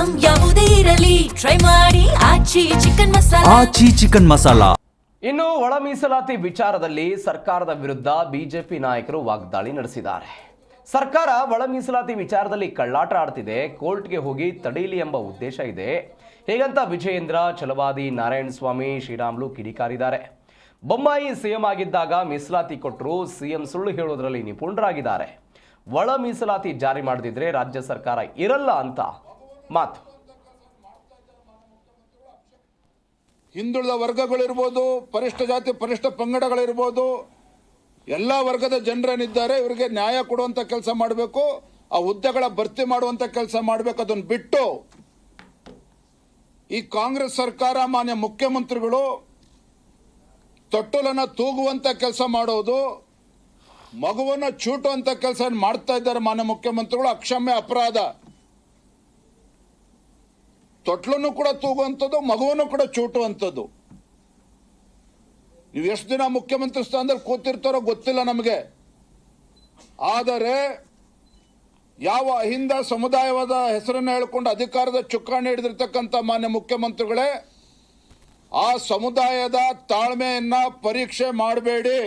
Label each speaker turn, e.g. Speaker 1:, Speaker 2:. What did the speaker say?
Speaker 1: Item ಯಾವುದೇ ಇರಲಿ try ಮಾಡಿ ಆಚಿ ಚಿಕನ್ ಮಸಾಲಾ.
Speaker 2: ಇನ್ನು ಒಳ ಮೀಸಲಾತಿ ವಿಚಾರದಲ್ಲಿ ಸರ್ಕಾರದ ವಿರುದ್ಧ ಬಿಜೆಪಿ ನಾಯಕರು ವಾಗ್ದಾಳಿ ನಡೆಸಿದ್ದಾರೆ. ಸರ್ಕಾರ ಒಳ ಮೀಸಲಾತಿ ವಿಚಾರದಲ್ಲಿ ಕಳ್ಳಾಟ ಆಡ್ತಿದೆ, ಕೋರ್ಟ್ಗೆ ಹೋಗಿ ತಡೀಲಿ ಎಂಬ ಉದ್ದೇಶ ಇದೆ. ಹೇಗಂತ ವಿಜಯೇಂದ್ರ, ಛಲವಾದಿ ನಾರಾಯಣಸ್ವಾಮಿ, ಶ್ರೀರಾಮುಲು ಕಿಡಿಕಾರಿದ್ದಾರೆ. ಬೊಮ್ಮಾಯಿ ಸಿಎಂ ಆಗಿದ್ದಾಗ ಮೀಸಲಾತಿ ಕೊಟ್ಟರು, ಸಿಎಂ ಸುಳ್ಳು ಹೇಳೋದ್ರಲ್ಲಿ ನಿಪುಣರಾಗಿದ್ದಾರೆ. ಒಳ ಮೀಸಲಾತಿ ಜಾರಿ ಮಾಡದಿದ್ರೆ ರಾಜ್ಯ ಸರ್ಕಾರ ಇರಲ್ಲ ಅಂತ ಮಾತು.
Speaker 3: ಹಿಂದುಳಿದ ವರ್ಗಗಳಿರ್ಬೋದು, ಪರಿಷ್ಠ ಜಾತಿ ಪರಿಷ್ಠ ಪಂಗಡಗಳಿರ್ಬೋದು, ಎಲ್ಲ ವರ್ಗದ ಜನರೇನಿದ್ದಾರೆ ಇವರಿಗೆ ನ್ಯಾಯ ಕೊಡುವಂತ ಕೆಲಸ ಮಾಡಬೇಕು, ಆ ಹುದ್ದೆಗಳ ಭರ್ತಿ ಮಾಡುವಂತ ಕೆಲಸ ಮಾಡಬೇಕು. ಅದನ್ನು ಬಿಟ್ಟು ಈ ಕಾಂಗ್ರೆಸ್ ಸರ್ಕಾರ, ಮಾನ್ಯ ಮುಖ್ಯಮಂತ್ರಿಗಳು ತೊಟ್ಟಲನ್ನ ತೂಗುವಂತ ಕೆಲಸ ಮಾಡೋದು, ಮಗುವನ್ನ ಚೂಟುವಂತ ಕೆಲಸ ಮಾಡ್ತಾ ಇದ್ದಾರೆ ಮಾನ್ಯ ಮುಖ್ಯಮಂತ್ರಿಗಳು. ಅಕ್ಷಮ್ಯ ಅಪರಾಧ. ತೊಟ್ಲನ್ನು ಕೂಡ ತೂಗುವಂಥದ್ದು, ಮಗುವನ್ನು ಕೂಡ ಚೂಟುವಂಥದ್ದು. ನೀವು ಎಷ್ಟು ದಿನ ಮುಖ್ಯಮಂತ್ರಿ ಸ್ಥಾನದಲ್ಲಿ ಕೂತಿರ್ತಾರೋ ಗೊತ್ತಿಲ್ಲ ನಮಗೆ. ಆದರೆ ಯಾವ ಅಹಿಂದ ಸಮುದಾಯವಾದ ಹೆಸರನ್ನು ಹೇಳಿಕೊಂಡು ಅಧಿಕಾರದ ಚುಕ್ಕಾಣಿ ಹಿಡಿದಿರ್ತಕ್ಕಂಥ ಮಾನ್ಯ ಮುಖ್ಯಮಂತ್ರಿಗಳೇ, ಆ ಸಮುದಾಯದ ತಾಳ್ಮೆಯನ್ನ ಪರೀಕ್ಷೆ ಮಾಡಬೇಡಿ.